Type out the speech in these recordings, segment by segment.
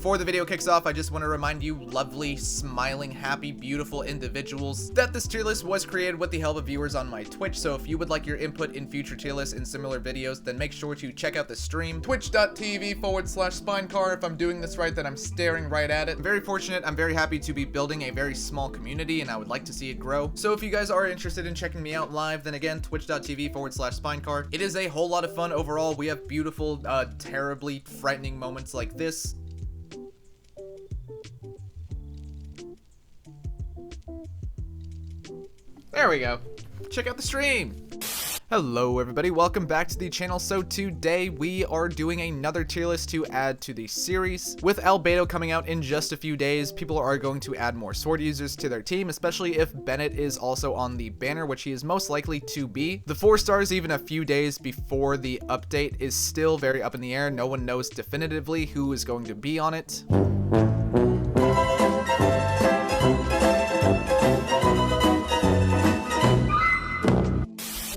before the video kicks off, I just want to remind you lovely, smiling, happy, beautiful individuals that this tier list was created with the help of viewers on my Twitch, so if you would like your input in future tier lists and similar videos, then make sure to check out the stream, twitch.tv/Spinecar. If I'm doing this right, then I'm staring right at it. I'm very fortunate, I'm very happy to be building a very small community, and I would like to see it grow. So if you guys are interested in checking me out live, then again, twitch.tv/Spinecar. It is a whole lot of fun overall. We have beautiful, terribly frightening moments like this. There we go. Check out the stream. Hello everybody, welcome back to the channel. So today we are doing another tier list to add to the series. With Albedo coming out in just a few days, people are going to add more sword users to their team, especially if Bennet is also on the banner, which he is most likely to be. The 4 stars, even a few days before the update, is still very up in the air. No one knows definitively who is going to be on it.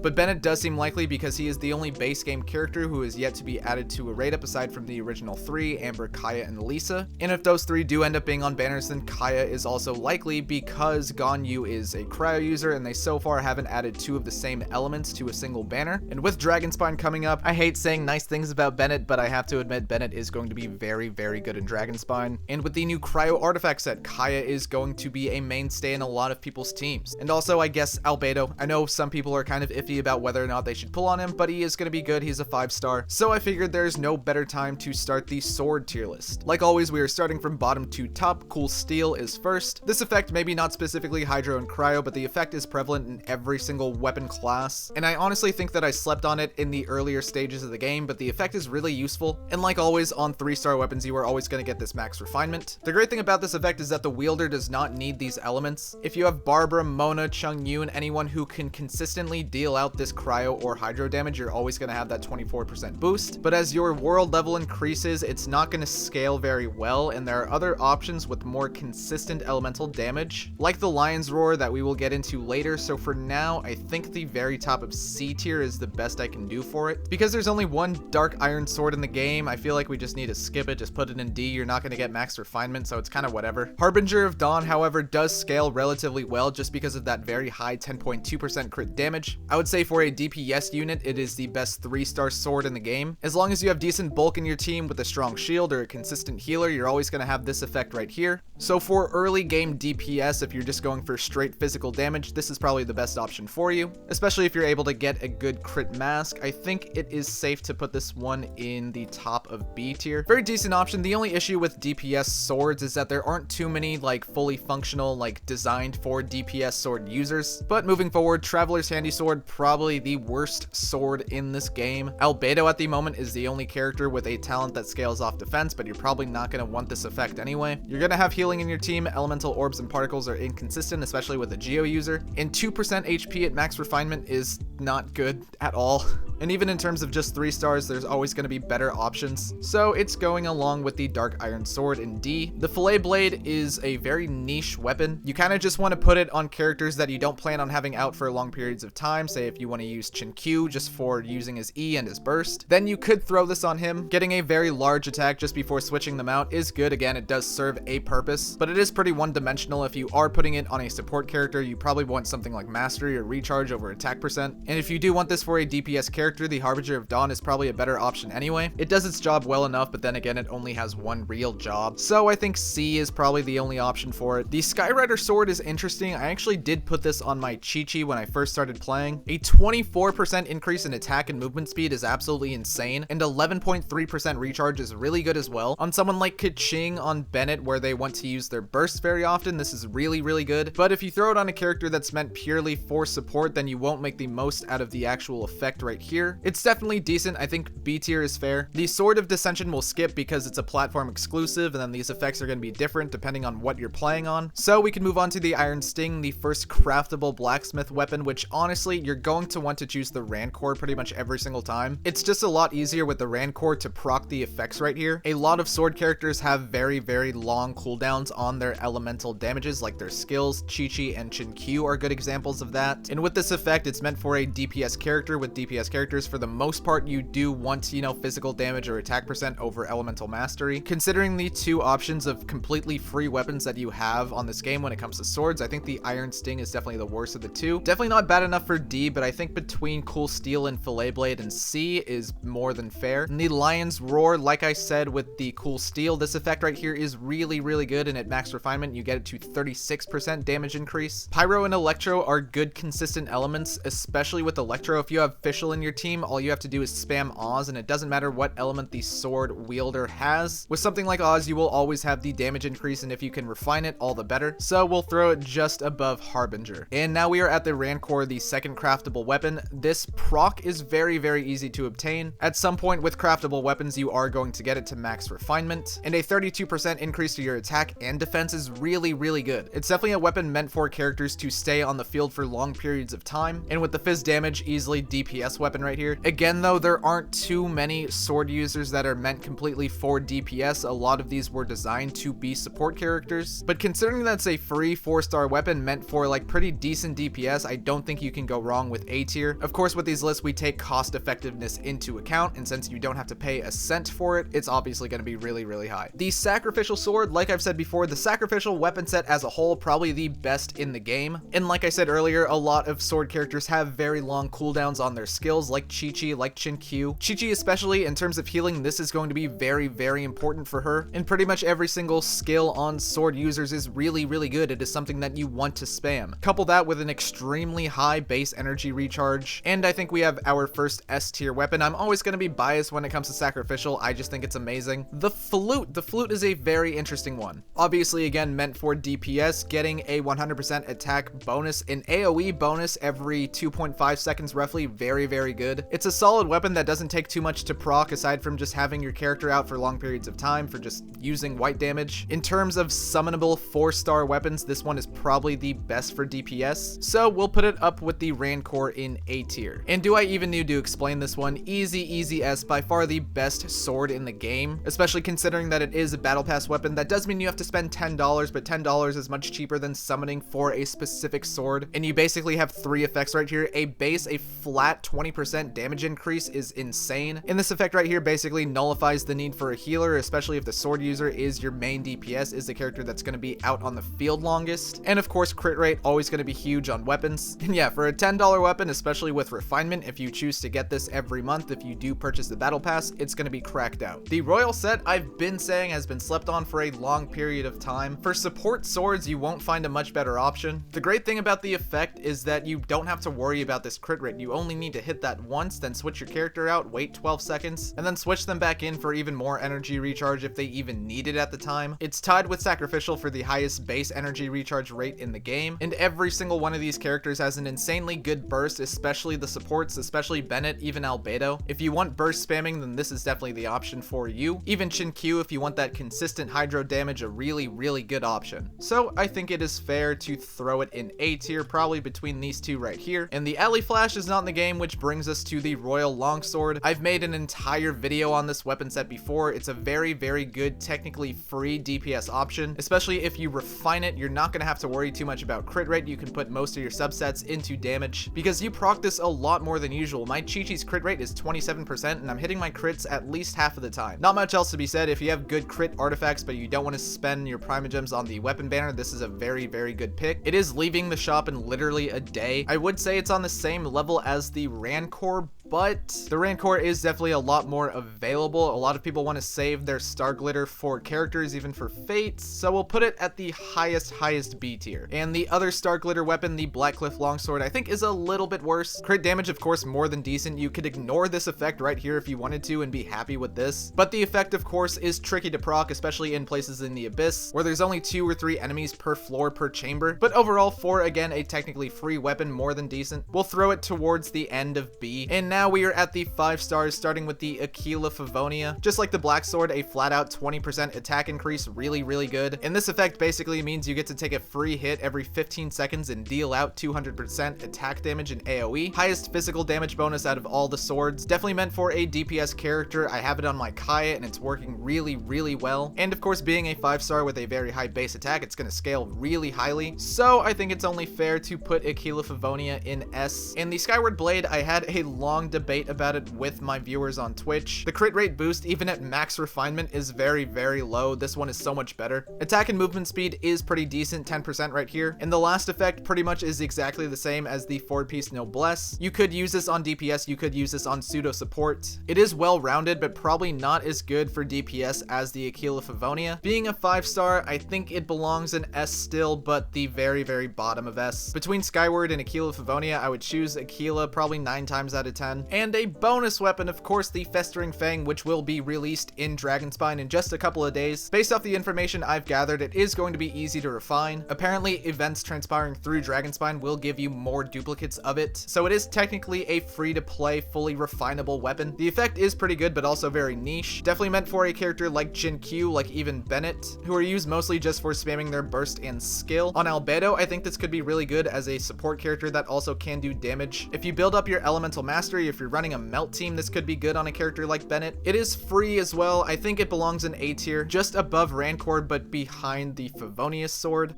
But Bennet does seem likely because he is the only base game character who is yet to be added to a raid up aside from the original 3, Amber, Kaya, and Lisa. And if those 3 do end up being on banners, then Kaya is also likely because Ganyu is a cryo user and they so far haven't added 2 of the same elements to a single banner. And with Dragonspine coming up, I hate saying nice things about Bennet, but I have to admit Bennet is going to be very, very good in Dragonspine. And with the new cryo artifact set, Kaya is going to be a mainstay in a lot of people's teams. And also, I guess, Albedo. I know some people are kind of iffy about whether or not they should pull on him, but he is going to be good. He's a 5-star, so I figured there's no better time to start the sword tier list. Like always, we are starting from bottom to top. Cool Steel is first. This effect, maybe not specifically Hydro and Cryo, but the effect is prevalent in every single weapon class, and I honestly think that I slept on it in the earlier stages of the game, but the effect is really useful, and like always, on 3-star weapons, you are always going to get this max refinement. The great thing about this effect is that the wielder does not need these elements. If you have Barbara, Mona, Chung Yun, anyone who can consistently deal out this cryo or hydro damage, you're always going to have that 24% boost. But as your world level increases, it's not going to scale very well, and there are other options with more consistent elemental damage, like the Lion's Roar that we will get into later. So for now, I think the very top of C tier is the best I can do for it. Because there's only one Dark Iron Sword in the game, I feel like we just need to skip it, just put it in D. You're not going to get max refinement, so it's kind of whatever. Harbinger of Dawn, however, does scale relatively well just because of that very high 10.2% crit damage. I would say for a DPS unit, it is the best 3-star sword in the game. As long as you have decent bulk in your team with a strong shield or a consistent healer, you're always going to have this effect right here. So for early game DPS, if you're just going for straight physical damage, this is probably the best option for you, especially if you're able to get a good crit mask. I think it is safe to put this one in the top of B tier. Very decent option. The only issue with DPS swords is that there aren't too many like fully functional, like designed for DPS sword users. But moving forward, Traveler's Handy Sword, probably the worst sword in this game. Albedo at the moment is the only character with a talent that scales off defense, but you're probably not going to want this effect anyway. You're going to have healing in your team. Elemental orbs and particles are inconsistent, especially with a Geo user. And 2% HP at max refinement is not good at all. And even in terms of just 3 stars, there's always going to be better options. So it's going along with the Dark Iron Sword in D. The Fillet Blade is a very niche weapon. You kind of just want to put it on characters that you don't plan on having out for long periods of time. Say if you want to use Q just for using his E and his burst, then you could throw this on him. Getting a very large attack just before switching them out is good. Again, it does serve a purpose, but it is pretty one-dimensional. If you are putting it on a support character, you probably want something like Mastery or Recharge over attack percent. And if you do want this for a DPS character, the Harbinger of Dawn is probably a better option anyway. It does its job well enough, but then again, it only has one real job. So I think C is probably the only option for it. The Skyrider Sword is interesting. I actually did put this on my Chi-Chi when I first started playing. A 24% increase in attack and movement speed is absolutely insane, and 11.3% recharge is really good as well. On someone like Kaching on Bennet, where they want to use their burst very often, this is really, really good. But if you throw it on a character that's meant purely for support, then you won't make the most out of the actual effect right here. It's definitely decent. I think B tier is fair. The Sword of Dissension will skip because it's a platform exclusive, and then these effects are going to be different depending on what you're playing on. So we can move on to the Iron Sting, the first craftable blacksmith weapon, which honestly, you're going to want to choose the Rancor pretty much every single time. It's just a lot easier with the Rancor to proc the effects right here. A lot of sword characters have very, very long cooldowns on their elemental damages, like their skills. Chi-Chi and Q are good examples of that. And with this effect, it's meant for a DPS character with DPS characters characters, for the most part, you do want, you know, physical damage or attack percent over elemental mastery. Considering the two options of completely free weapons that you have on this game when it comes to swords, I think the Iron Sting is definitely the worst of the two. Definitely not bad enough for D, but I think between Cool Steel and Fillet Blade and C is more than fair. And the Lion's Roar, like I said with the Cool Steel, this effect right here is really, really good, and at max refinement, you get it to 36% damage increase. Pyro and Electro are good consistent elements, especially with Electro. If you have Fischl in your team, all you have to do is spam Oz, and it doesn't matter what element the sword wielder has. With something like Oz, you will always have the damage increase, and if you can refine it, all the better. So we'll throw it just above Harbinger. And now we are at the Rancor, the second craftable weapon. This proc is very, very easy to obtain. At some point with craftable weapons, you are going to get it to max refinement, and a 32% increase to your attack and defense is really, really good. It's definitely a weapon meant for characters to stay on the field for long periods of time, and with the Fizz damage, easily DPS weapon right here. Again though, there aren't too many sword users that are meant completely for DPS. A lot of these were designed to be support characters, but considering that's a free 4-star weapon meant for like pretty decent DPS, I don't think you can go wrong with A tier. Of course, with these lists, we take cost effectiveness into account, and since you don't have to pay a cent for it, it's obviously going to be really, really high. The Sacrificial Sword, like I've said before, the Sacrificial weapon set as a whole, probably the best in the game. And like I said earlier, a lot of sword characters have very long cooldowns on their skills, like Chi-Chi, like Chin-Q. Chi-Chi especially, in terms of healing, this is going to be very, very important for her. And pretty much every single skill on sword users is really, really good. It is something that you want to spam. Couple that with an extremely high base energy recharge, and I think we have our first S tier weapon. I'm always going to be biased when it comes to Sacrificial. I just think it's amazing. The Flute. The Flute is a very interesting one. Obviously, again, meant for DPS, getting a 100% attack bonus, an AoE bonus every 2.5 seconds roughly. Very, very good. It's a solid weapon that doesn't take too much to proc, aside from just having your character out for long periods of time for just using white damage. In terms of summonable 4-star weapons, this one is probably the best for DPS, so we'll put it up with the Rancor in A tier. And do I even need to explain this one? Easy S, by far the best sword in the game, especially considering that it is a battle pass weapon. That does mean you have to spend $10, but $10 is much cheaper than summoning for a specific sword, and you basically have 3 effects right here. A base, a flat 20% damage increase is insane, and this effect right here basically nullifies the need for a healer, especially if the sword user is your main DPS, is the character that's going to be out on the field longest. And of course, crit rate, always going to be huge on weapons. And yeah, for a $10 weapon, especially with refinement, if you choose to get this every month, if you do purchase the battle pass, it's going to be cracked out. The Royal set, I've been saying, has been slept on for a long period of time. For support swords, you won't find a much better option. The great thing about the effect is that you don't have to worry about this crit rate. You only need to hit that once, then switch your character out, wait 12 seconds, and then switch them back in for even more energy recharge if they even need it at the time. It's tied with Sacrificial for the highest base energy recharge rate in the game, and every single one of these characters has an insanely good burst, especially the supports, especially Bennet, even Albedo. If you want burst spamming, then this is definitely the option for you. Even Chin-Q, if you want that consistent hydro damage, a really, really good option. So I think it is fair to throw it in A tier, probably between these two right here. And the Alley Flash is not in the game, which brings us to the Royal Longsword. I've made an entire video on this weapon set before. It's a very, very good, technically free DPS option, especially if you refine it. You're not going to have to worry too much about crit rate. You can put most of your subsets into damage because you proc this a lot more than usual. My Chi-Chi's crit rate is 27%, and I'm hitting my crits at least half of the time. Not much else to be said. If you have good crit artifacts, but you don't want to spend your Primogems on the weapon banner, this is a very, very good pick. It is leaving the shop in literally a day. I would say it's on the same level as the Rancor, but the Rancor is definitely a lot more available. A lot of people want to save their Star Glitter for characters, even for Fates, so we'll put it at the highest B tier. And the other Star Glitter weapon, the Blackcliff Longsword, I think is a little bit worse. Crit damage, of course, more than decent. You could ignore this effect right here if you wanted to and be happy with this, but the effect, of course, is tricky to proc, especially in places in the Abyss where there's only 2 or 3 enemies per floor per chamber. But overall, for again a technically free weapon, more than decent. We'll throw it towards the end of B. And now we are at the 5 stars, starting with the Aquila Favonia. Just like the Black Sword, a flat out 20% attack increase, really, really good. And this effect basically means you get to take a free hit every 15 seconds and deal out 200% attack damage in AoE. Highest physical damage bonus out of all the swords. Definitely meant for a DPS character. I have it on my Kaya and it's working really, really well. And of course, being a 5-star with a very high base attack, it's going to scale really highly. So I think it's only fair to put Aquila Favonia in S. And the Skyward Blade, I had a long long debate about it with my viewers on Twitch. The crit rate boost, even at max refinement, is very, very low. This one is so much better. Attack and movement speed is pretty decent, 10% right here. And the last effect pretty much is exactly the same as the forward piece noblesse. You could use this on DPS, you could use this on pseudo support. It is well rounded, but probably not as good for DPS as the Aquila Favonia. Being a 5-star, I think it belongs in S still, but the very, very bottom of S. Between Skyward and Aquila Favonia, I would choose Aquila probably 9 times out of 10. And a bonus weapon, of course, the Festering Fang, which will be released in Dragonspine in just a couple of days. Based off the information I've gathered, it is going to be easy to refine. Apparently, events transpiring through Dragonspine will give you more duplicates of it, so it is technically a free-to-play, fully refinable weapon. The effect is pretty good, but also very niche. Definitely meant for a character like Jin Q, like even Bennet, who are used mostly just for spamming their burst and skill. On Albedo, I think this could be really good as a support character that also can do damage. If you build up your elemental mastery, if you're running a melt team, this could be good on a character like Bennet. It is free as well. I think it belongs in A tier, just above Rancor, but behind the Favonius sword.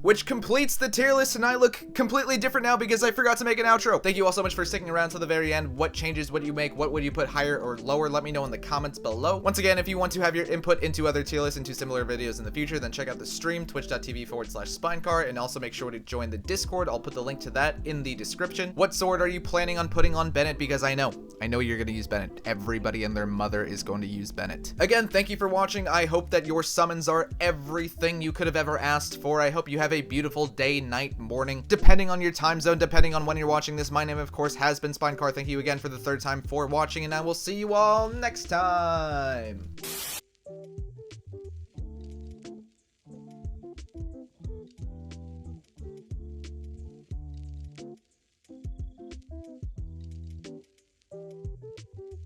Which completes the tier list, and I look completely different now because I forgot to make an outro. Thank you all so much for sticking around to the very end. What changes would you make? What would you put higher or lower? Let me know in the comments below. Once again, if you want to have your input into other tier lists, into similar videos in the future, then check out the stream, twitch.tv/Spinecar, and also make sure to join the Discord. I'll put the link to that in the description. What sword are you planning on putting on Bennet? Because I know you're going to use Bennet. Everybody and their mother is going to use Bennet. Again, thank you for watching. I hope that your summons are everything you could have ever asked for. I hope you have a beautiful day, night, morning, depending on your time zone, depending on when you're watching this. My name, of course, has been Spinecar. Thank you again for the 3rd time for watching, and I will see you all next time.